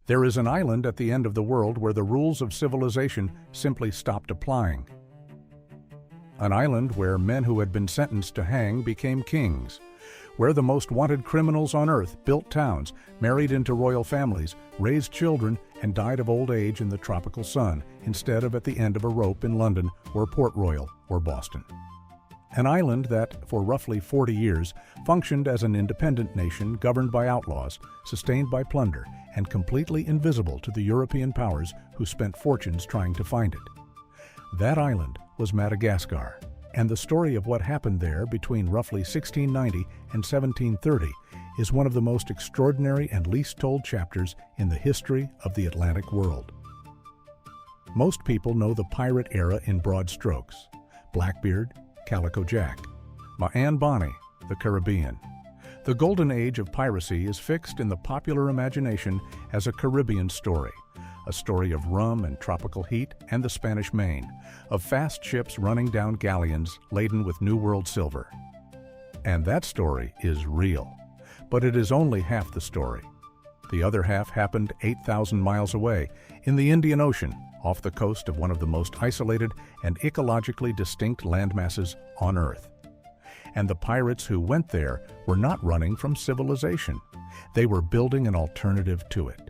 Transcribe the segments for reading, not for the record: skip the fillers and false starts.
There is an island at the end of the world where the rules of civilization simply stopped applying. An island where men who had been sentenced to hang became kings, where the most wanted criminals on earth built towns, married into royal families, raised children, and died of old age in the tropical sun instead of at the end of a rope in London or Port Royal or Boston. An island that, for roughly 40 years, functioned as an independent nation governed by outlaws, sustained by plunder, and completely invisible to the European powers who spent fortunes trying to find it. That island was Madagascar, and the story of what happened there between roughly 1690 and 1730 is one of the most extraordinary and least told chapters in the history of the Atlantic world. Most people know the pirate era in broad strokes: Blackbeard, Calico Jack, Ma'an Bonny, the Caribbean. The golden age of piracy is fixed in the popular imagination as a Caribbean story, a story of rum and tropical heat and the Spanish Main, of fast ships running down galleons laden with New World silver. And that story is real, but it is only half the story. The other half happened 8,000 miles away, in the Indian Ocean, off the coast of one of the most isolated and ecologically distinct landmasses on Earth. And the pirates who went there were not running from civilization. They were building an alternative to it.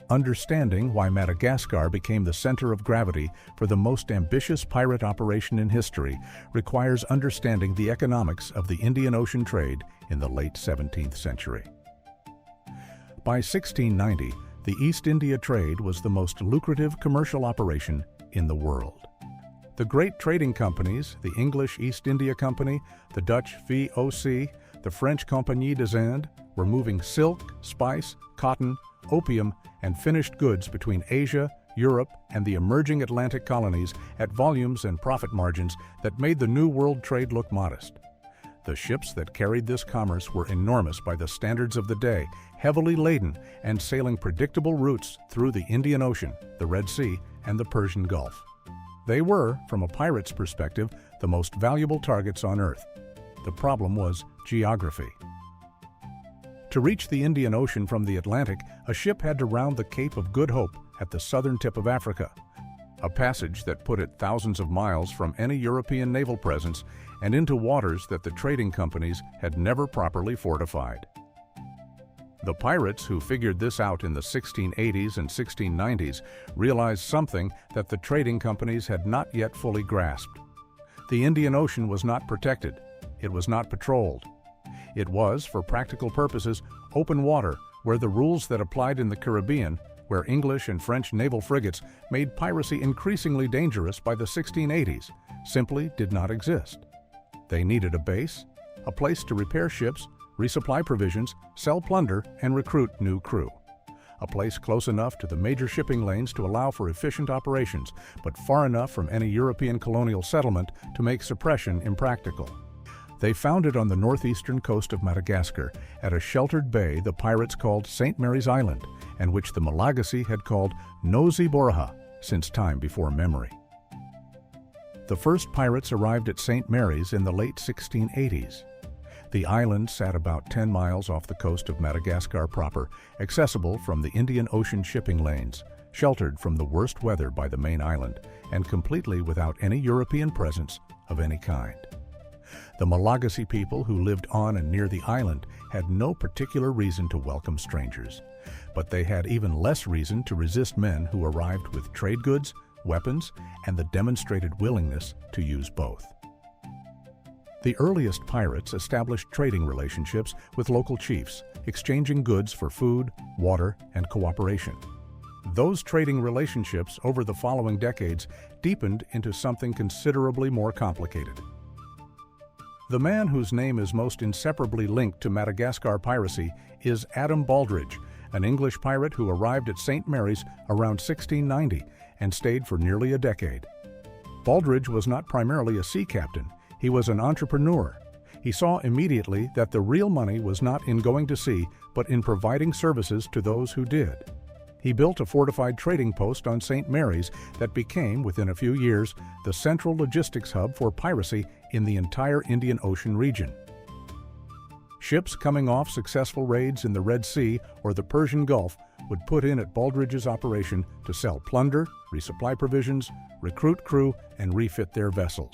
Understanding why Madagascar became the center of gravity for the most ambitious pirate operation in history requires understanding the economics of the Indian Ocean trade in the late 17th century. By 1690, the East India trade was the most lucrative commercial operation in the world. The great trading companies, the English East India Company, the Dutch VOC, the French Compagnie des Indes, were moving silk, spice, cotton, opium, and finished goods between Asia, Europe, and the emerging Atlantic colonies at volumes and profit margins that made the New World trade look modest. The ships that carried this commerce were enormous by the standards of the day, heavily laden and sailing predictable routes through the Indian Ocean, the Red Sea, and the Persian Gulf. They were, from a pirate's perspective, the most valuable targets on Earth. The problem was geography. To reach the Indian Ocean from the Atlantic, a ship had to round the Cape of Good Hope at the southern tip of Africa, a passage that put it thousands of miles from any European naval presence and into waters that the trading companies had never properly fortified. The pirates who figured this out in the 1680s and 1690s realized something that the trading companies had not yet fully grasped. The Indian Ocean was not protected. It was not patrolled. It was, for practical purposes, open water where the rules that applied in the Caribbean, where English and French naval frigates made piracy increasingly dangerous by the 1680s, simply did not exist. They needed a base, a place to repair ships, resupply provisions, sell plunder, and recruit new crew. A place close enough to the major shipping lanes to allow for efficient operations, but far enough from any European colonial settlement to make suppression impractical. They found it on the northeastern coast of Madagascar, at a sheltered bay the pirates called St. Mary's Island, and which the Malagasy had called Nosy Boraha since time before memory. The first pirates arrived at St. Mary's in the late 1680s. The island sat about 10 miles off the coast of Madagascar proper, accessible from the Indian Ocean shipping lanes, sheltered from the worst weather by the main island, and completely without any European presence of any kind. The Malagasy people who lived on and near the island had no particular reason to welcome strangers, but they had even less reason to resist men who arrived with trade goods, weapons, and the demonstrated willingness to use both. The earliest pirates established trading relationships with local chiefs, exchanging goods for food, water, and cooperation. Those trading relationships over the following decades deepened into something considerably more complicated. The man whose name is most inseparably linked to Madagascar piracy is Adam Baldridge, an English pirate who arrived at St. Mary's around 1690 and stayed for nearly a decade. Baldridge was not primarily a sea captain. He was an entrepreneur. He saw immediately that the real money was not in going to sea, but in providing services to those who did. He built a fortified trading post on St. Mary's that became, within a few years, the central logistics hub for piracy in the entire Indian Ocean region. Ships coming off successful raids in the Red Sea or the Persian Gulf would put in at Baldridge's operation to sell plunder, resupply provisions, recruit crew, and refit their vessels.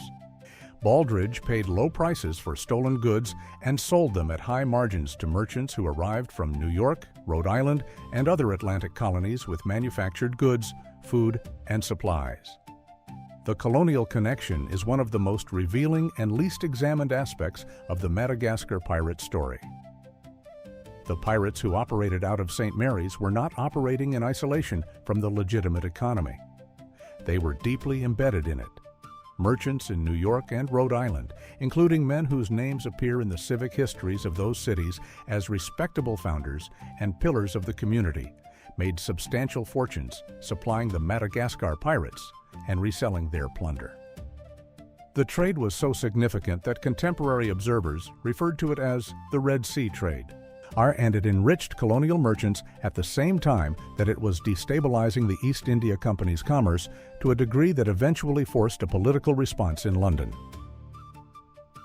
Baldridge paid low prices for stolen goods and sold them at high margins to merchants who arrived from New York, Rhode Island, and other Atlantic colonies with manufactured goods, food, and supplies. The colonial connection is one of the most revealing and least examined aspects of the Madagascar pirate story. The pirates who operated out of St. Mary's were not operating in isolation from the legitimate economy. They were deeply embedded in it. Merchants in New York and Rhode Island, including men whose names appear in the civic histories of those cities as respectable founders and pillars of the community, made substantial fortunes supplying the Madagascar pirates and reselling their plunder. The trade was so significant that contemporary observers referred to it as the Red Sea trade, and it enriched colonial merchants at the same time that it was destabilizing the East India Company's commerce to a degree that eventually forced a political response in London.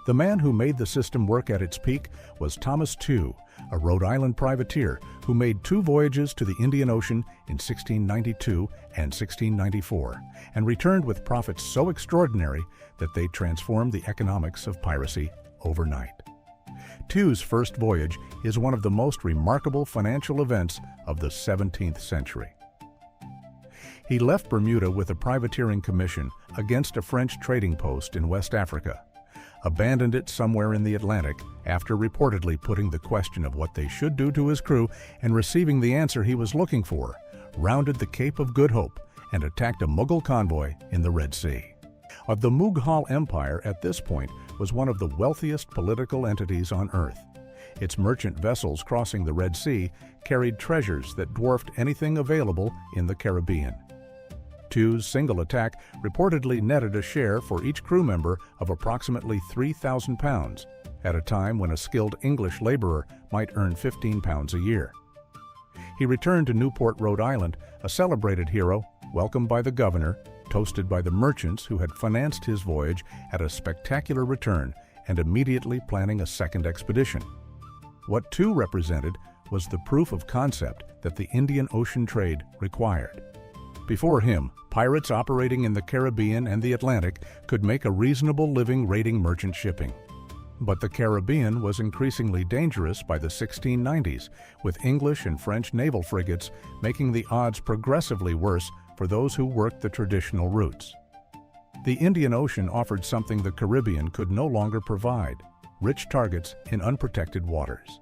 The man who made the system work at its peak was Thomas Tew, a Rhode Island privateer who made 2 voyages to the Indian Ocean in 1692 and 1694 and returned with profits so extraordinary that they transformed the economics of piracy overnight. Tew's first voyage is one of the most remarkable financial events of the 17th century. He left Bermuda with a privateering commission against a French trading post in West Africa, abandoned it somewhere in the Atlantic after reportedly putting the question of what they should do to his crew and receiving the answer he was looking for, rounded the Cape of Good Hope and attacked a Mughal convoy in the Red Sea. The Mughal Empire at this point was one of the wealthiest political entities on Earth. Its merchant vessels crossing the Red Sea carried treasures that dwarfed anything available in the Caribbean. Tew's single attack reportedly netted a share for each crew member of approximately £3,000, at a time when a skilled English laborer might earn £15 a year. He returned to Newport, Rhode Island, a celebrated hero, welcomed by the governor, toasted by the merchants who had financed his voyage at a spectacular return, and immediately planning a second expedition. What Tew represented was the proof of concept that the Indian Ocean trade required. Before him, pirates operating in the Caribbean and the Atlantic could make a reasonable living raiding merchant shipping. But the Caribbean was increasingly dangerous by the 1690s, with English and French naval frigates making the odds progressively worse for those who worked the traditional routes. The Indian Ocean offered something the Caribbean could no longer provide: rich targets in unprotected waters.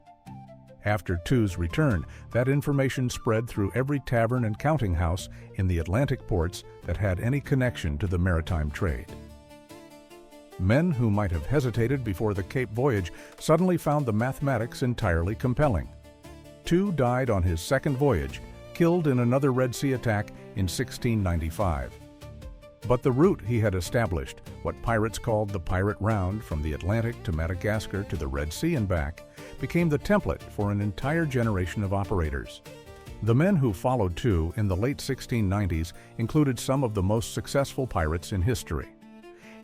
After Tew's return, that information spread through every tavern and counting house in the Atlantic ports that had any connection to the maritime trade. Men who might have hesitated before the Cape voyage suddenly found the mathematics entirely compelling. Tew died on his second voyage, killed in another Red Sea attack in 1695. But the route he had established, what pirates called the Pirate Round from the Atlantic to Madagascar to the Red Sea and back, became the template for an entire generation of operators. The men who followed Tew in the late 1690s included some of the most successful pirates in history.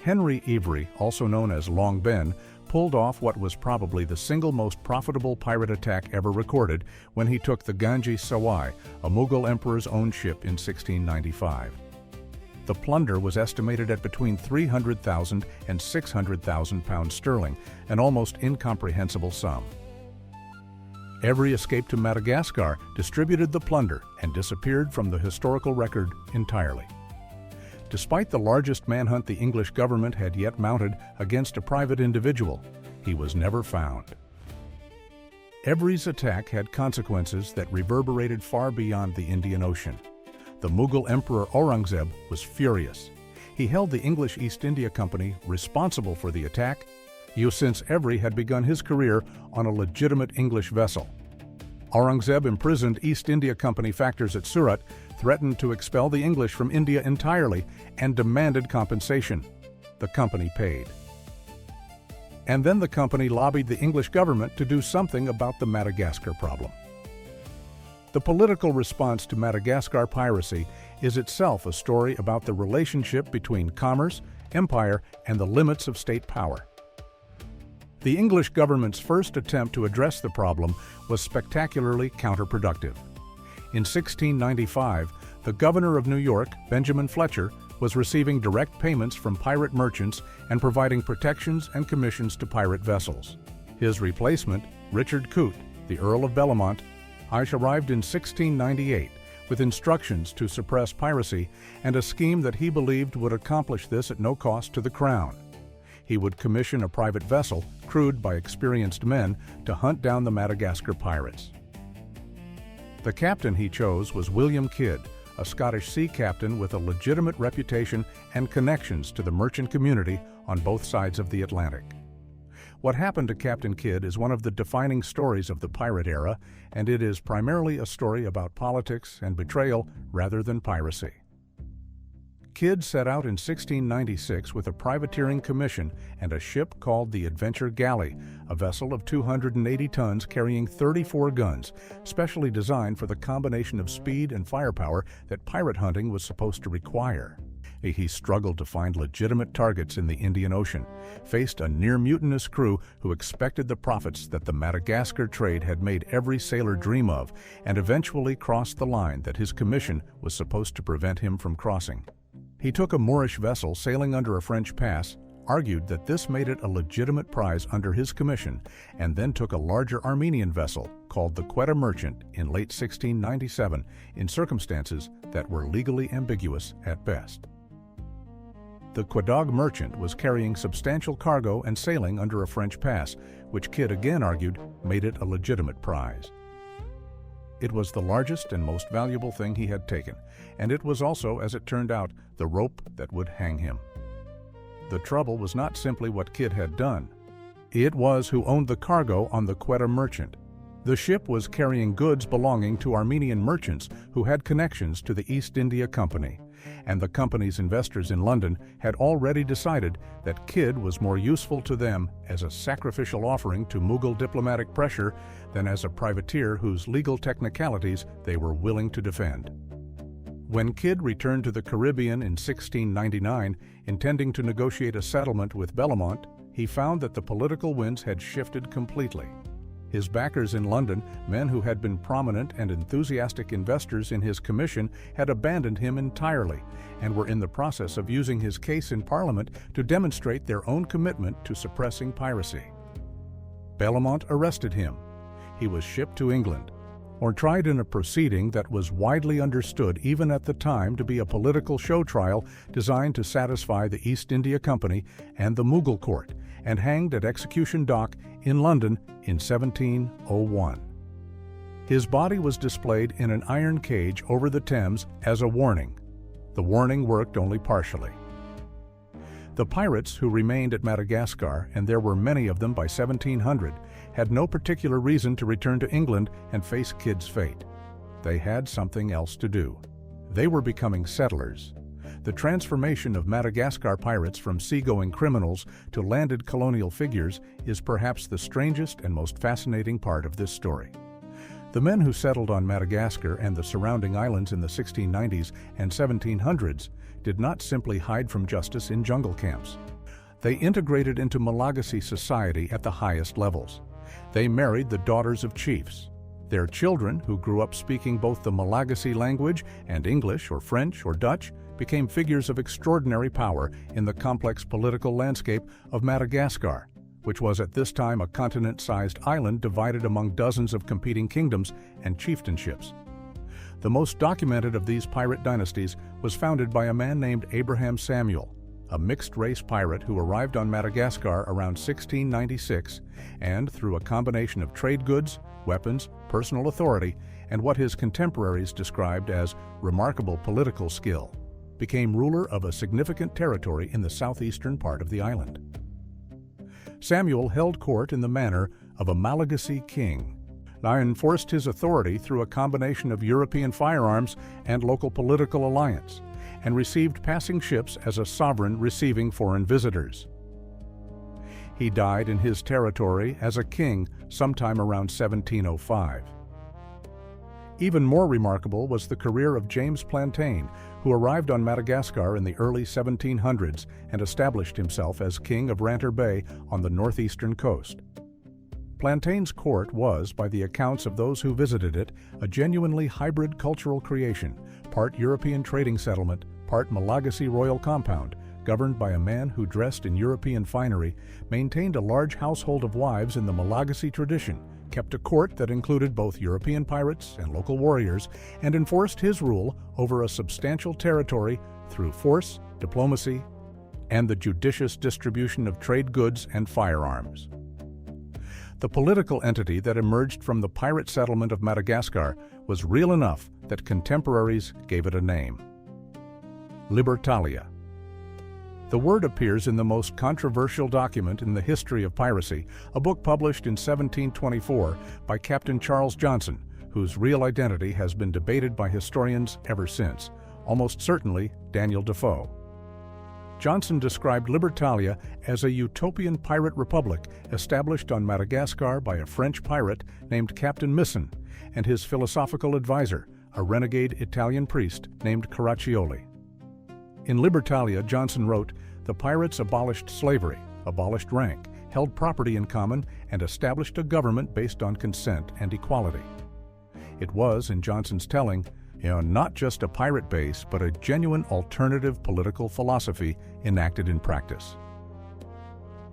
Henry Avery, also known as Long Ben, pulled off what was probably the single most profitable pirate attack ever recorded when he took the Ganges Sawai, a Mughal emperor's own ship, in 1695. The plunder was estimated at between 300,000 and 600,000 pounds sterling, an almost incomprehensible sum. Every escape to Madagascar distributed the plunder and disappeared from the historical record entirely. Despite the largest manhunt the English government had yet mounted against a private individual, he was never found. Avery's attack had consequences that reverberated far beyond the Indian Ocean. The Mughal Emperor Aurangzeb was furious. He held the English East India Company responsible for the attack, since Avery had begun his career on a legitimate English vessel. Aurangzeb imprisoned East India Company factors at Surat, threatened to expel the English from India entirely, and demanded compensation. The company paid. And then the company lobbied the English government to do something about the Madagascar problem. The political response to Madagascar piracy is itself a story about the relationship between commerce, empire, and the limits of state power. The English government's first attempt to address the problem was spectacularly counterproductive. In 1695, the governor of New York, Benjamin Fletcher, was receiving direct payments from pirate merchants and providing protections and commissions to pirate vessels. His replacement, Richard Coote, the Earl of Bellamont, arrived in 1698 with instructions to suppress piracy and a scheme that he believed would accomplish this at no cost to the Crown. He would commission a private vessel, crewed by experienced men, to hunt down the Madagascar pirates. The captain he chose was William Kidd, a Scottish sea captain with a legitimate reputation and connections to the merchant community on both sides of the Atlantic. What happened to Captain Kidd is one of the defining stories of the pirate era, and it is primarily a story about politics and betrayal rather than piracy. Kidd set out in 1696 with a privateering commission and a ship called the Adventure Galley, a vessel of 280 tons carrying 34 guns, specially designed for the combination of speed and firepower that pirate hunting was supposed to require. He struggled to find legitimate targets in the Indian Ocean, faced a near-mutinous crew who expected the profits that the Madagascar trade had made every sailor dream of, and eventually crossed the line that his commission was supposed to prevent him from crossing. He took a Moorish vessel sailing under a French pass, argued that this made it a legitimate prize under his commission, and then took a larger Armenian vessel called the Quetta Merchant in late 1697 in circumstances that were legally ambiguous at best. The Quedagh Merchant was carrying substantial cargo and sailing under a French pass, which Kidd again argued made it a legitimate prize. It was the largest and most valuable thing he had taken, and it was also, as it turned out, the rope that would hang him. The trouble was not simply what Kidd had done. It was who owned the cargo on the Quetta Merchant. The ship was carrying goods belonging to Armenian merchants who had connections to the East India Company, and the company's investors in London had already decided that Kidd was more useful to them as a sacrificial offering to Mughal diplomatic pressure than as a privateer whose legal technicalities they were willing to defend. When Kidd returned to the Caribbean in 1699, intending to negotiate a settlement with Bellamont, he found that the political winds had shifted completely. His backers in London, men who had been prominent and enthusiastic investors in his commission, had abandoned him entirely and were in the process of using his case in Parliament to demonstrate their own commitment to suppressing piracy. Bellamont arrested him. He was shipped to England, or tried in a proceeding that was widely understood even at the time to be a political show trial designed to satisfy the East India Company and the Mughal court, and hanged at Execution Dock in London in 1701. His body was displayed in an iron cage over the Thames as a warning. The warning worked only partially. The pirates who remained at Madagascar, and there were many of them by 1700, had no particular reason to return to England and face Kidd's fate. They had something else to do. They were becoming settlers. The transformation of Madagascar pirates from seagoing criminals to landed colonial figures is perhaps the strangest and most fascinating part of this story. The men who settled on Madagascar and the surrounding islands in the 1690s and 1700s did not simply hide from justice in jungle camps. They integrated into Malagasy society at the highest levels. They married the daughters of chiefs. Their children, who grew up speaking both the Malagasy language and English or French or Dutch, became figures of extraordinary power in the complex political landscape of Madagascar, which was at this time a continent-sized island divided among dozens of competing kingdoms and chieftainships. The most documented of these pirate dynasties was founded by a man named Abraham Samuel, a mixed-race pirate who arrived on Madagascar around 1696 and, through a combination of trade goods, weapons, personal authority, and what his contemporaries described as remarkable political skill, became ruler of a significant territory in the southeastern part of the island. Samuel held court in the manner of a Malagasy king. He enforced his authority through a combination of European firearms and local political alliance, and received passing ships as a sovereign receiving foreign visitors. He died in his territory as a king sometime around 1705. Even more remarkable was the career of James Plantain, who arrived on Madagascar in the early 1700s and established himself as King of Ranter Bay on the northeastern coast. Plantain's court was, by the accounts of those who visited it, a genuinely hybrid cultural creation, part European trading settlement, part Malagasy royal compound, governed by a man who dressed in European finery, maintained a large household of wives in the Malagasy tradition, kept a court that included both European pirates and local warriors, and enforced his rule over a substantial territory through force, diplomacy, and the judicious distribution of trade goods and firearms. The political entity that emerged from the pirate settlement of Madagascar was real enough that contemporaries gave it a name: Libertalia. The word appears in the most controversial document in the history of piracy, a book published in 1724 by Captain Charles Johnson, whose real identity has been debated by historians ever since, almost certainly Daniel Defoe. Johnson described Libertalia as a utopian pirate republic established on Madagascar by a French pirate named Captain Misson and his philosophical advisor, a renegade Italian priest named Caraccioli. In Libertalia, Johnson wrote, "The pirates abolished slavery, abolished rank, held property in common, and established a government based on consent and equality." It was, in Johnson's telling, not just a pirate base, but a genuine alternative political philosophy enacted in practice.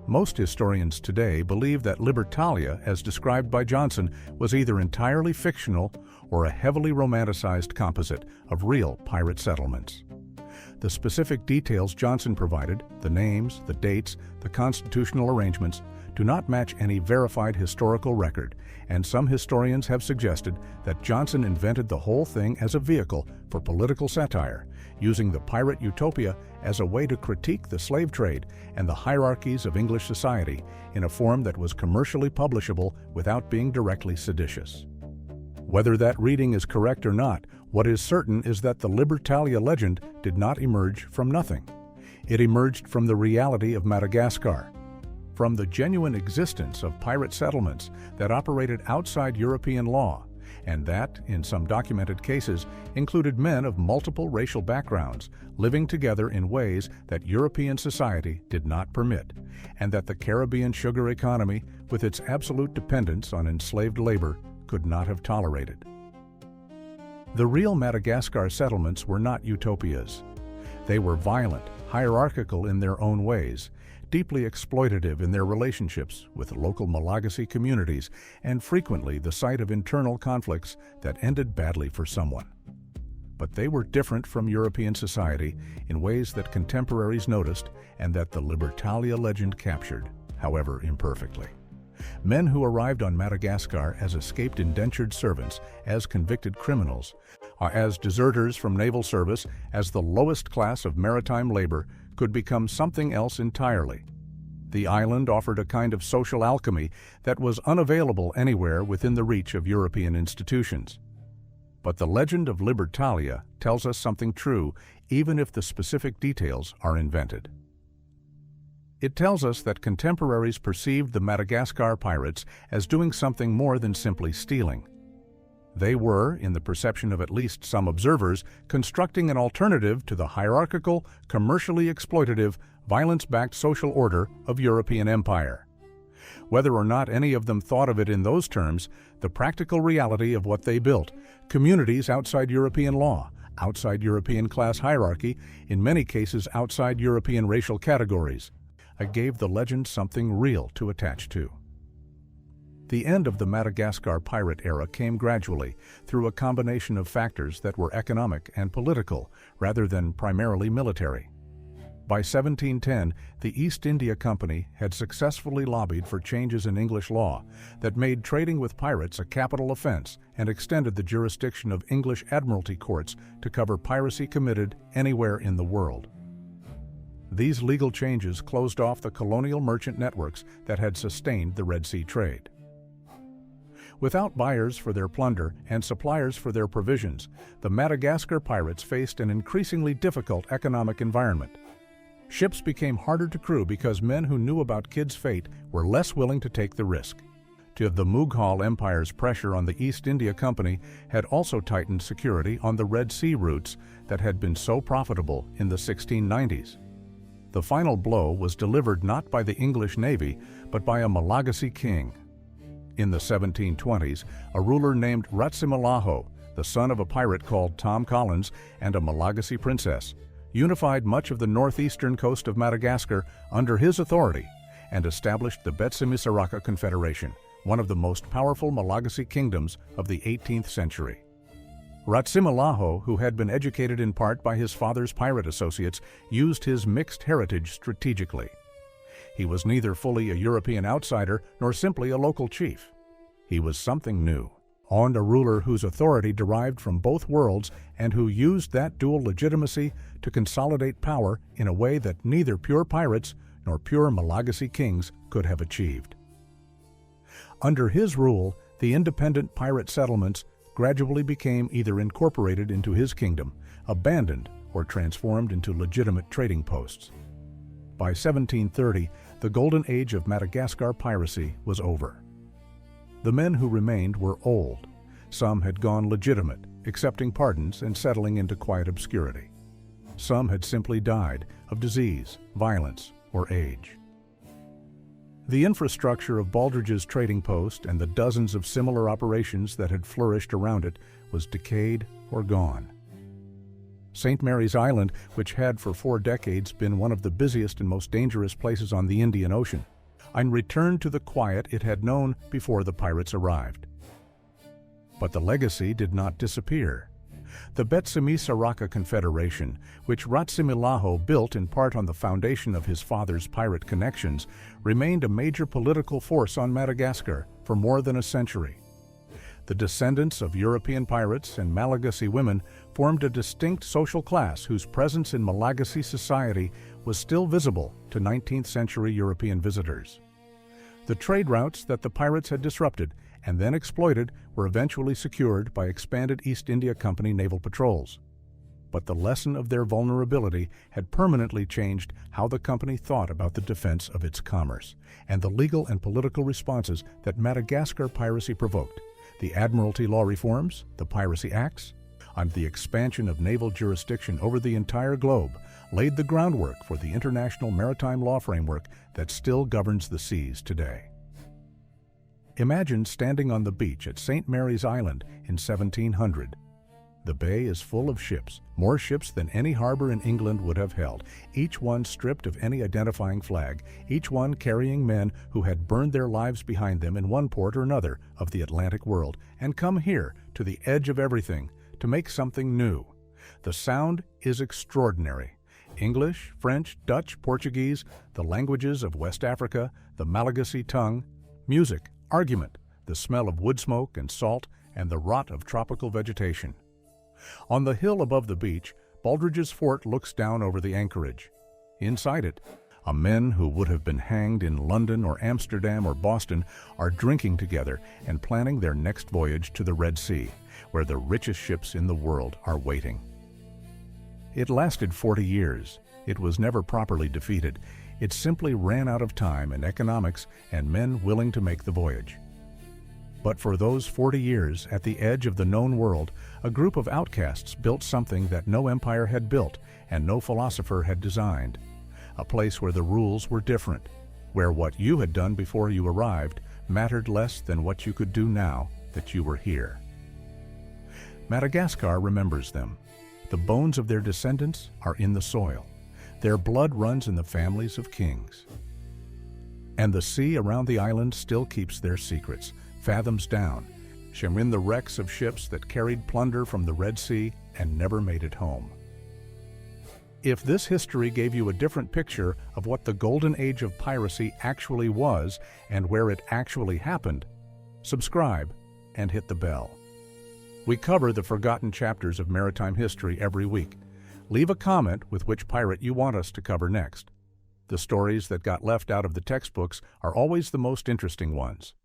Most historians today believe that Libertalia, as described by Johnson, was either entirely fictional or a heavily romanticized composite of real pirate settlements. The specific details Johnson provided, the names, the dates, the constitutional arrangements, do not match any verified historical record, and some historians have suggested that Johnson invented the whole thing as a vehicle for political satire, using the pirate utopia as a way to critique the slave trade and the hierarchies of English society in a form that was commercially publishable without being directly seditious. Whether that reading is correct or not, what is certain is that the Libertalia legend did not emerge from nothing. It emerged from the reality of Madagascar, from the genuine existence of pirate settlements that operated outside European law, and that, in some documented cases, included men of multiple racial backgrounds living together in ways that European society did not permit, and that the Caribbean sugar economy, with its absolute dependence on enslaved labor, could not have tolerated. The real Madagascar settlements were not utopias. They were violent, hierarchical in their own ways, deeply exploitative in their relationships with local Malagasy communities, and frequently the site of internal conflicts that ended badly for someone. But they were different from European society in ways that contemporaries noticed and that the Libertalia legend captured, however imperfectly. Men who arrived on Madagascar as escaped indentured servants, as convicted criminals, as deserters from naval service, as the lowest class of maritime labor, could become something else entirely. The island offered a kind of social alchemy that was unavailable anywhere within the reach of European institutions. But the legend of Libertalia tells us something true, even if the specific details are invented. It tells us that contemporaries perceived the Madagascar pirates as doing something more than simply stealing. They were, in the perception of at least some observers, constructing an alternative to the hierarchical, commercially exploitative, violence-backed social order of European empire. Whether or not any of them thought of it in those terms, the practical reality of what they built, communities outside European law, outside European class hierarchy, in many cases outside European racial categories, gave the legend something real to attach to. The end of the Madagascar pirate era came gradually through a combination of factors that were economic and political rather than primarily military. By 1710, the East India Company had successfully lobbied for changes in English law that made trading with pirates a capital offense and extended the jurisdiction of English admiralty courts to cover piracy committed anywhere in the world. These legal changes closed off the colonial merchant networks that had sustained the Red Sea trade. Without buyers for their plunder and suppliers for their provisions, the Madagascar pirates faced an increasingly difficult economic environment. Ships became harder to crew because men who knew about Kidd's fate were less willing to take the risk. The Mughal Empire's pressure on the East India Company had also tightened security on the Red Sea routes that had been so profitable in the 1690s. The final blow was delivered not by the English Navy, but by a Malagasy king. In the 1720s, a ruler named Ratsimilaho, the son of a pirate called Tom Collins and a Malagasy princess, unified much of the northeastern coast of Madagascar under his authority and established the Betsimisaraka Confederation, one of the most powerful Malagasy kingdoms of the 18th century. Ratsimilaho, who had been educated in part by his father's pirate associates, used his mixed heritage strategically. He was neither fully a European outsider nor simply a local chief. He was something new, a ruler whose authority derived from both worlds and who used that dual legitimacy to consolidate power in a way that neither pure pirates nor pure Malagasy kings could have achieved. Under his rule, the independent pirate settlements gradually became either incorporated into his kingdom, abandoned, or transformed into legitimate trading posts. By 1730, the golden age of Madagascar piracy was over. The men who remained were old. Some had gone legitimate, accepting pardons and settling into quiet obscurity. Some had simply died of disease, violence, or age. The infrastructure of Baldridge's trading post and the dozens of similar operations that had flourished around it was decayed or gone. St. Mary's Island, which had for 4 decades been one of the busiest and most dangerous places on the Indian Ocean, returned to the quiet it had known before the pirates arrived. But the legacy did not disappear. The Betsimisaraka Confederation, which Ratsimilaho built in part on the foundation of his father's pirate connections, remained a major political force on Madagascar for more than a century. The descendants of European pirates and Malagasy women formed a distinct social class whose presence in Malagasy society was still visible to 19th century European visitors. The trade routes that the pirates had disrupted and then exploited were eventually secured by expanded East India Company naval patrols. But the lesson of their vulnerability had permanently changed how the company thought about the defense of its commerce and the legal and political responses that Madagascar piracy provoked. The Admiralty law reforms, the Piracy Acts, and the expansion of naval jurisdiction over the entire globe laid the groundwork for the international maritime law framework that still governs the seas today. Imagine standing on the beach at St. Mary's Island in 1700. The bay is full of ships, more ships than any harbor in England would have held, each one stripped of any identifying flag, each one carrying men who had burned their lives behind them in one port or another of the Atlantic world, and come here to the edge of everything to make something new. The sound is extraordinary. English, French, Dutch, Portuguese, the languages of West Africa, the Malagasy tongue, music, argument, the smell of wood smoke and salt, and the rot of tropical vegetation. On the hill above the beach, Baldridge's fort looks down over the anchorage. Inside it, men who would have been hanged in London or Amsterdam or Boston are drinking together and planning their next voyage to the Red Sea, where the richest ships in the world are waiting. It lasted 40 years. It was never properly defeated. It simply ran out of time and economics and men willing to make the voyage. But for those 40 years, at the edge of the known world, a group of outcasts built something that no empire had built and no philosopher had designed. A place where the rules were different, where what you had done before you arrived mattered less than what you could do now that you were here. Madagascar remembers them. The bones of their descendants are in the soil. Their blood runs in the families of kings. And the sea around the island still keeps their secrets, fathoms down, shimmering the wrecks of ships that carried plunder from the Red Sea and never made it home. If this history gave you a different picture of what the golden age of piracy actually was and where it actually happened, subscribe and hit the bell. We cover the forgotten chapters of maritime history every week. Leave a comment with which pirate you want us to cover next. The stories that got left out of the textbooks are always the most interesting ones.